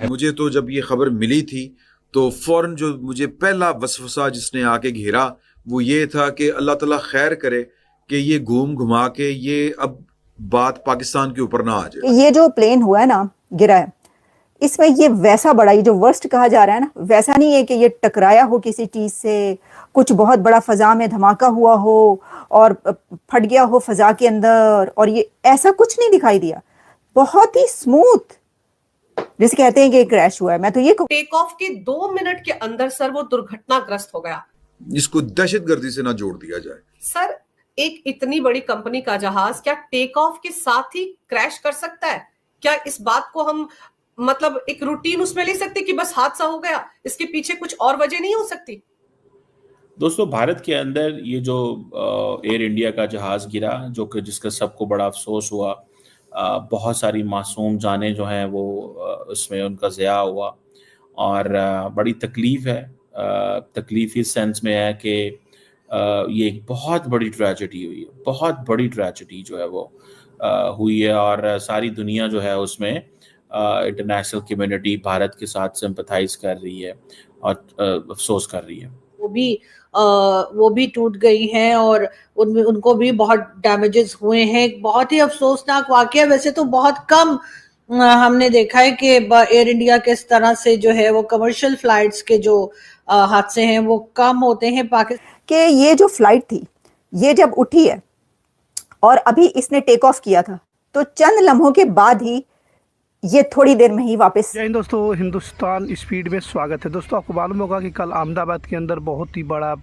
मुझे तो जब ये खबर मिली थी तो फौरन जो मुझे पहला वसवसा जिसने आके घेरा वो ये था कि अल्लाह ताला खैर करे कि ये घूम घुमा के ये अब बात पाकिस्तान के ऊपर ना आ जाए। ये जो प्लेन हुआ है ना, गिरा है, इसमें ये वैसा बड़ा, ये जो वर्स्ट कहा जा रहा है ना, वैसा नहीं है कि ये टकराया हो किसी चीज से, कुछ बहुत बड़ा फजा में धमाका हुआ हो और फट गया हो फजा के अंदर, और ये ऐसा कुछ नहीं दिखाई दिया। बहुत ही स्मूथ, जिसे कहते हैं कि क्रैश हुआ है। मैं तो ये टेक ऑफ के 2 मिनट के अंदर सर वो दुर्घटनाग्रस्त हो गया। इसको दहशतगर्दी से ना जोड़ दिया जाए। सर, एक इतनी बड़ी कंपनी का जहाज क्या टेक ऑफ के साथ ही क्रैश कर सकता है? क्या इस बात को हम मतलब एक रूटीन उसमें ले सकते कि बस हादसा हो गया, इसके पीछे कुछ और वजह नहीं हो सकती? दोस्तों, भारत के अंदर ये जो एयर इंडिया का जहाज गिरा, जो कि जिसका सबको बड़ा अफसोस हुआ, बहुत सारी मासूम जानें जो हैं वो उसमें उनका ज़िया हुआ और बड़ी तकलीफ है। तकलीफ इस सेंस में है कि ये एक बहुत बड़ी ट्रेजेडी हुई है, बहुत बड़ी ट्रेजेडी जो है वो हुई है और सारी दुनिया जो है उसमें इंटरनेशनल कम्युनिटी भारत के साथ सिंपथाइज कर रही है और अफसोस कर रही है। वो भी टूट गई हैं और उनमें उनको भी बहुत डैमेजेस हुए हैं। बहुत ही अफसोसनाक वाकया। वैसे तो बहुत कम हमने देखा है कि एयर इंडिया के इस तरह से जो है वो कमर्शियल फ्लाइट्स के जो हादसे हैं वो कम होते हैं पाकिस्तान कि ये जो फ्लाइट थी, ये जब उठी है और अभी इसने टेक ऑफ किया था, तो चंद लम्हों के बाद ही ये थोड़ी देर में ही वापस। जय हिंद दोस्तों, हिंदुस्तान स्पीड में स्वागत है। दोस्तों, आपको मालूम होगा कि कल अहमदाबाद के अंदर बहुत ही बड़ा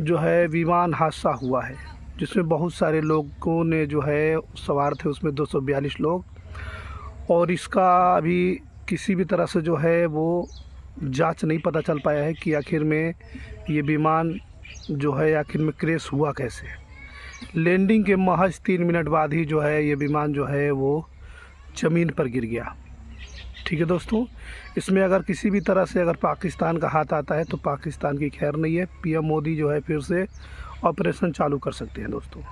जो है विमान हादसा हुआ है, जिसमें बहुत सारे लोगों ने जो है सवार थे, उसमें 242 लोग, और इसका अभी किसी भी तरह से जो है वो जांच नहीं पता चल पाया है कि आखिर में ये विमान जो है आखिर में क्रैश हुआ कैसे। लैंडिंग के महज 3 मिनट बाद ही जो है ये विमान जो है वो ज़मीन पर गिर गया। ठीक है दोस्तों, इसमें अगर किसी भी तरह से अगर पाकिस्तान का हाथ आता है तो पाकिस्तान की खैर नहीं है। पीएम मोदी जो है फिर से ऑपरेशन चालू कर सकते हैं। दोस्तों,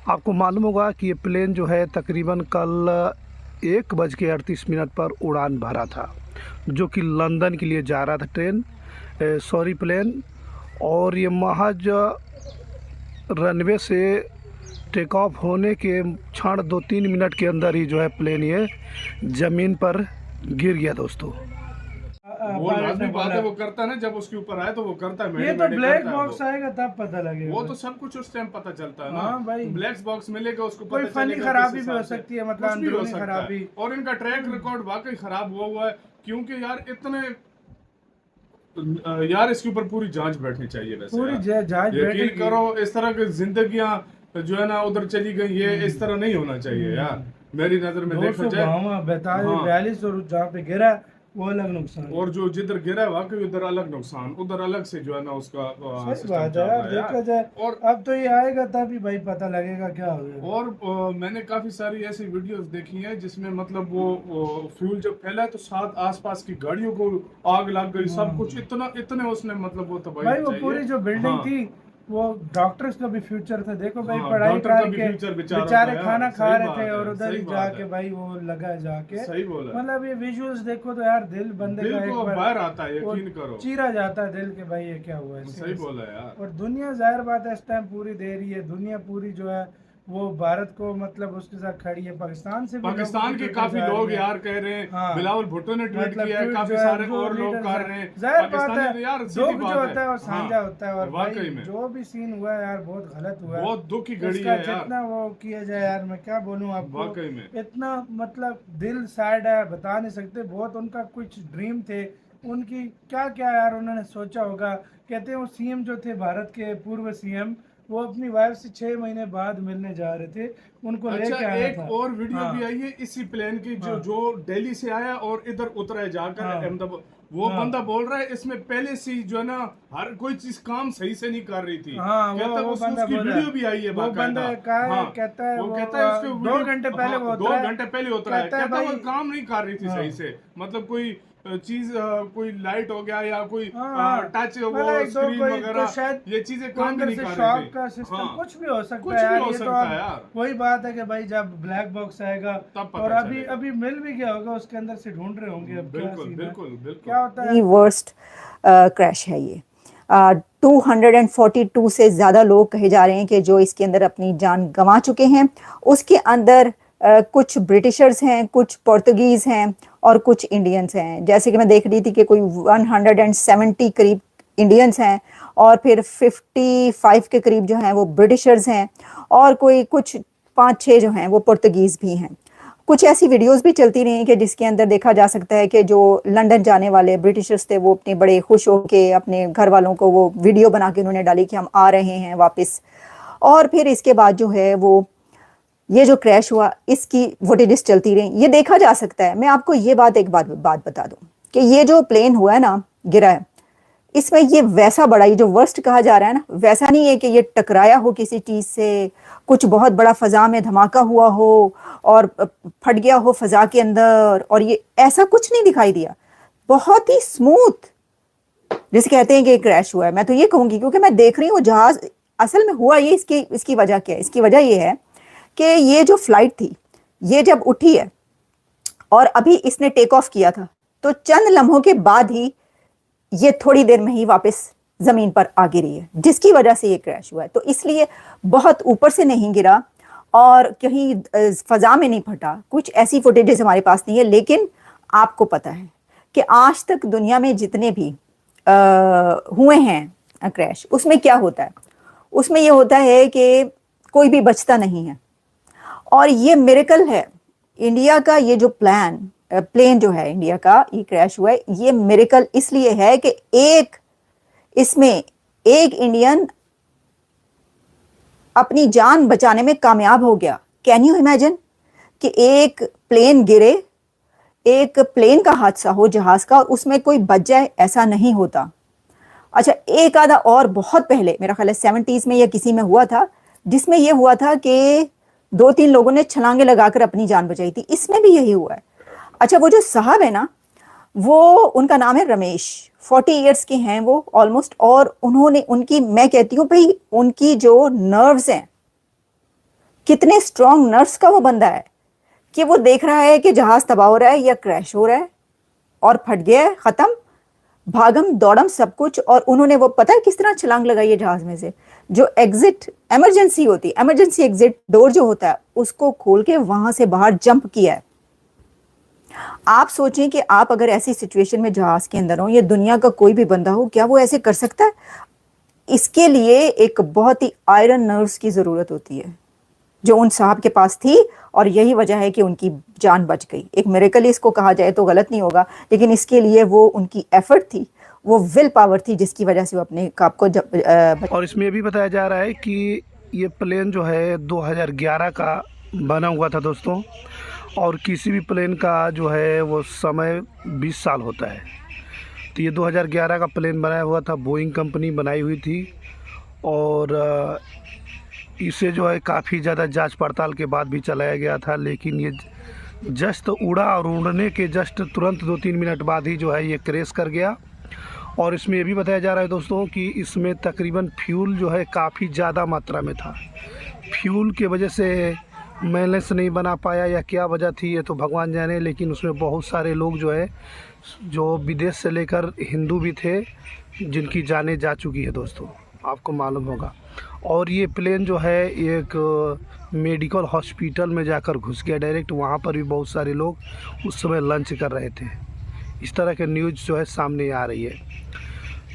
आपको मालूम होगा कि ये प्लेन जो है तकरीबन कल 1:38 पर उड़ान भरा था, जो कि लंदन के लिए जा रहा था प्लेन, और ये महज रनवे से टेक ऑफ होने के क्षण 2-3 मिनट के अंदर ही जो है प्लेन ये ज़मीन पर गिर गया। दोस्तों, वो लाजमी बात है, वो करता है ना, जब उसके ऊपर आए तो वो करता है। ये तो ब्लैक बॉक्स आएगा तब पता लगेगा। वो तो सब कुछ उस टाइम पता चलता है ना। हाँ भाई, ब्लैक बॉक्स मिलेगा उसको कोई पता फनी चलेगा, खराबी भी हो सकती है, मतलब अंदरूनी खराबी। और इनका ट्रैक रिकॉर्ड वाकई खराब हुआ है, क्योंकि यार इतने इसके ऊपर पूरी जांच बैठनी चाहिए। वैसे पूरी जांच यकीन करो, इस तरह की जिंदगियां जो है ना उधर चली गई, ये इस तरह नहीं होना चाहिए यार, मेरी नजर में देखा जाए। 42 और जहाँ पे गिरा वो अलग नुकसान, और जो जिधर गिरा है वाकई उधर अलग नुकसान, उधर अलग से जो है ना उसका सही बात है यार, देखा जाए। और अब तो ये आएगा तभी भाई पता लगेगा क्या हो गया। और मैंने काफी सारी ऐसी वीडियोस देखी हैं जिसमें मतलब वो फ्यूल जब फैला तो साथ आसपास की गाड़ियों को आग लग गई, सब कुछ इतने उसने मतलब वो तबाही भाई, वो पूरी जो बिल्डिंग थी, वो डॉक्टर्स का भी फ्यूचर था। देखो भाई, पढ़ाई करके बेचारे खाना खा रहे थे और उधर ही जाके भाई वो लगा जाके। सही बोला। मतलब ये विजुअल्स देखो तो यार दिल बंदे का एक बार बाहर आता है, यकीन करो, चीरा जाता है दिल के भाई ये क्या हुआ है। सही बोला यार। और दुनिया जाहिर बात है इस टाइम पूरी दे रही है, दुनिया पूरी जो है वो भारत को मतलब उसके साथ खड़ी है। पाकिस्तान के काफी लोग यार कह रहे हैं, हाँ, बिलावल भुट्टो ने ट्वीट किया है, काफी सारे और लोग कर रहे हैं। जाहिर बात है यार, दुख जो होता है वो साझा होता है, और वाकई में जो भी सीन हुआ है यार बहुत गलत हुआ है, बहुत दुख की घड़ी है यार। जितना वो किया जाए यार, मैं क्या बोलूं आपको, वाकई में इतना मतलब दिल सैड है, बता नहीं सकते। बहुत उनका कुछ ड्रीम थे, उनकी क्या क्या यार उन्होंने सोचा होगा। कहते हैं वो सीएम जो थे भारत के पूर्व सीएम, वो अपनी वाइफ से 6 महीने बाद मिलने जा रहे थे, उनको लेके आया था। और वीडियो भी आई है इसी प्लेन की, जो दिल्ली से आया और इधर उतरा है जाकर अहमदाबाद। वो बंदा बोल रहा है इसमें पहले से जो है ना हर कोई चीज काम सही से नहीं कर रही थी। कहता है उसकी वीडियो भी आई है। वो बंदा कहता है उसके 2 घंटे पहले उतरा है, कहता है वो काम नहीं कर रही थी सही से, मतलब कोई चीज कोई लाइट हो गया या कोई टच हो मतलब स्क्रीन तो वगैरह, शायद ये चीजें काम अंदर नहीं से कर शॉक रही का थी। सिस्टम हाँ, कुछ भी हो सकता कुछ है भी यार। हो ये तो सकता है यार। वही बात है कि भाई जब ब्लैक बॉक्स आएगा तब पता और अभी चलेगा। अभी मिल भी गया होगा, उसके अंदर से ढूंढ रहे होंगे अब क्या बिल्कुल सीन है, बिल्कुल बिल्कुल। क्या होता है। वर्स्ट क्रैश है ये। 242 से ज़्यादा लोग कहे जा रहे हैं कि जो इसके अंदर अपनी जान गंवा चुके हैं। उसके अंदर कुछ ब्रिटिशर्स हैं, कुछ पुर्तगीज़ हैं और कुछ इंडियंस हैं। जैसे कि मैं देख रही थी कि कोई 170 करीब इंडियंस हैं और फिर 55 के करीब जो हैं वो ब्रिटिशर्स हैं और कोई कुछ 5-6 जो हैं वो पुर्तगीज़ भी हैं। कुछ ऐसी वीडियोस भी चलती रही कि जिसके अंदर देखा जा सकता है कि जो लंदन जाने वाले ब्रिटिशर्स थे वो अपने बड़े खुश हो के अपने घर वालों को वो वीडियो बना के उन्होंने डाली कि हम आ रहे हैं वापस। और फिर इसके बाद जो है वो ये जो क्रैश हुआ इसकी फुटेजेस चलती रही। ये देखा जा सकता है। मैं आपको ये एक बात बता दूं कि ये जो प्लेन हुआ है ना, गिरा है, इसमें ये वैसा बड़ा, ये जो वर्स्ट कहा जा रहा है ना, वैसा नहीं है कि ये टकराया हो किसी चीज से, कुछ बहुत बड़ा फजा में धमाका हुआ हो और फट गया हो फजा के अंदर, और ये ऐसा कुछ नहीं दिखाई दिया। बहुत ही स्मूथ जिसे कहते हैं कि क्रैश हुआ है। मैं तो ये कहूंगी क्योंकि मैं देख रही हूँ जहाज असल में हुआ ये, इसकी वजह क्या है? इसकी वजह ये है कि ये जो फ्लाइट थी ये जब उठी है और अभी इसने टेक ऑफ किया था तो चंद लम्हों के बाद ही ये थोड़ी देर में ही वापस जमीन पर आ गिरी है, जिसकी वजह से ये क्रैश हुआ है। तो इसलिए बहुत ऊपर से नहीं गिरा और कहीं फजा में नहीं फटा। कुछ ऐसी फुटेजेस हमारे पास नहीं है, लेकिन आपको पता है कि आज तक दुनिया में जितने भी हुए हैं क्रैश, उसमें क्या होता है? उसमें ये होता है कि कोई भी बचता नहीं है। और ये मिरेकल है इंडिया का। ये जो प्लेन जो है इंडिया का, ये क्रैश हुआ है, ये मिरेकल इसलिए है कि इसमें एक इंडियन अपनी जान बचाने में कामयाब हो गया। कैन यू इमेजिन कि एक प्लेन गिरे, एक प्लेन का हादसा हो जहाज का, और उसमें कोई बच जाए? ऐसा नहीं होता। अच्छा, एक आधा और बहुत पहले, मेरा ख्याल है 70s में या किसी में हुआ था, जिसमें यह हुआ था कि 2-3 लोगों ने छलांगे लगाकर अपनी जान बचाई थी। इसमें भी यही हुआ है। अच्छा, वो जो साहब है ना, वो, उनका नाम है रमेश, 40 इयर्स के हैं वो ऑलमोस्ट, और उनकी मैं कहती हूँ भाई, उनकी जो नर्व्स हैं, कितने स्ट्रॉन्ग नर्व्स का वो बंदा है कि वो देख रहा है कि जहाज तबाह हो रहा है या क्रैश हो रहा है और फट गया है, खत्म, भागम दौड़म सब कुछ। और उन्होंने वो पता है किस तरह छलांग लगाई है जहाज में से, जो एग्जिट इमरजेंसी होती है, इमरजेंसी एग्जिट डोर जो होता है, उसको खोल के वहां से बाहर जंप किया है। आप सोचें कि आप अगर ऐसी सिचुएशन में जहाज के अंदर हो, ये दुनिया का कोई भी बंदा हो, क्या वो ऐसे कर सकता है? इसके लिए एक बहुत ही आयरन नर्व्स की जरूरत होती है, जो उन साहब के पास थी, और यही वजह है कि उनकी जान बच गई। एक मिरेकल इसको कहा जाए तो गलत नहीं होगा, लेकिन इसके लिए वो उनकी एफर्ट थी, वो विल पावर थी, जिसकी वजह से वो अपने आप को और इसमें ये भी बताया जा रहा है कि ये प्लेन जो है 2011 का बना हुआ था दोस्तों, और किसी भी प्लेन का जो है वो समय 20 साल होता है। तो ये 2011 का प्लेन बनाया हुआ था, बोइंग कंपनी बनाई हुई थी, और इसे जो है काफ़ी ज़्यादा जांच पड़ताल के बाद भी चलाया गया था। लेकिन ये जस्ट उड़ा और उड़ने के जस्ट तुरंत 2-3 मिनट बाद ही जो है ये क्रैश कर गया। और इसमें ये भी बताया जा रहा है दोस्तों कि इसमें तकरीबन फ्यूल जो है काफ़ी ज़्यादा मात्रा में था। फ्यूल की वजह से बैलेंस नहीं बना पाया या क्या वजह थी ये तो भगवान जाने, लेकिन उसमें बहुत सारे लोग जो है, जो विदेश से लेकर हिंदू भी थे, जिनकी जानें जा चुकी है दोस्तों, आपको मालूम होगा। और ये प्लेन जो है एक मेडिकल हॉस्पिटल में जाकर घुस गया डायरेक्ट। वहाँ पर भी बहुत सारे लोग उस समय लंच कर रहे थे। इस तरह के न्यूज़ जो है सामने आ रही है।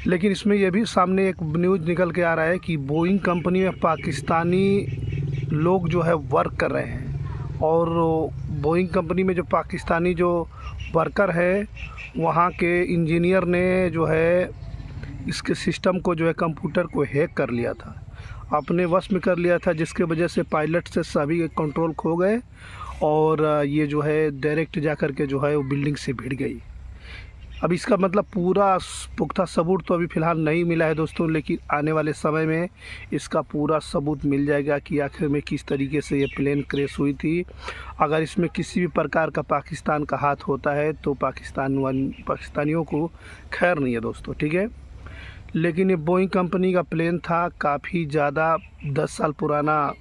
लेकिन इसमें यह भी सामने एक न्यूज़ निकल के आ रहा है कि बोइंग कंपनी में पाकिस्तानी लोग जो है वर्क कर रहे हैं, और बोइंग कंपनी में जो पाकिस्तानी जो वर्कर है, वहाँ के इंजीनियर ने जो है इसके सिस्टम को जो है कंप्यूटर को हैक कर लिया था, अपने वश में कर लिया था, जिसके वजह से पायलट से सभी कंट्रोल खो गए और ये जो है डायरेक्ट जा कर के जो है वो बिल्डिंग से भिड़ गई। अब इसका मतलब पूरा पुख्ता सबूत तो अभी फ़िलहाल नहीं मिला है दोस्तों, लेकिन आने वाले समय में इसका पूरा सबूत मिल जाएगा कि आखिर में किस तरीके से ये प्लेन क्रैश हुई थी। अगर इसमें किसी भी प्रकार का पाकिस्तान का हाथ होता है तो पाकिस्तानियों को खैर नहीं है दोस्तों, ठीक है। लेकिन ये बोइंग कंपनी का प्लेन था, काफ़ी ज़्यादा 10 साल पुराना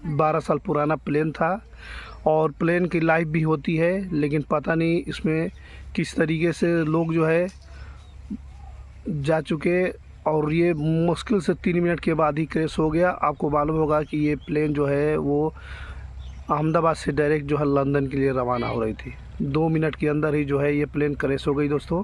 12 साल पुराना प्लेन था और प्लेन की लाइफ भी होती है, लेकिन पता नहीं इसमें किस तरीके से लोग जो है जा चुके और ये मुश्किल से 3 मिनट के बाद ही क्रैश हो गया। आपको मालूम होगा कि ये प्लेन जो है वो अहमदाबाद से डायरेक्ट जो है लंदन के लिए रवाना हो रही थी। 2 मिनट के अंदर ही जो है ये प्लेन क्रैश हो गई दोस्तों।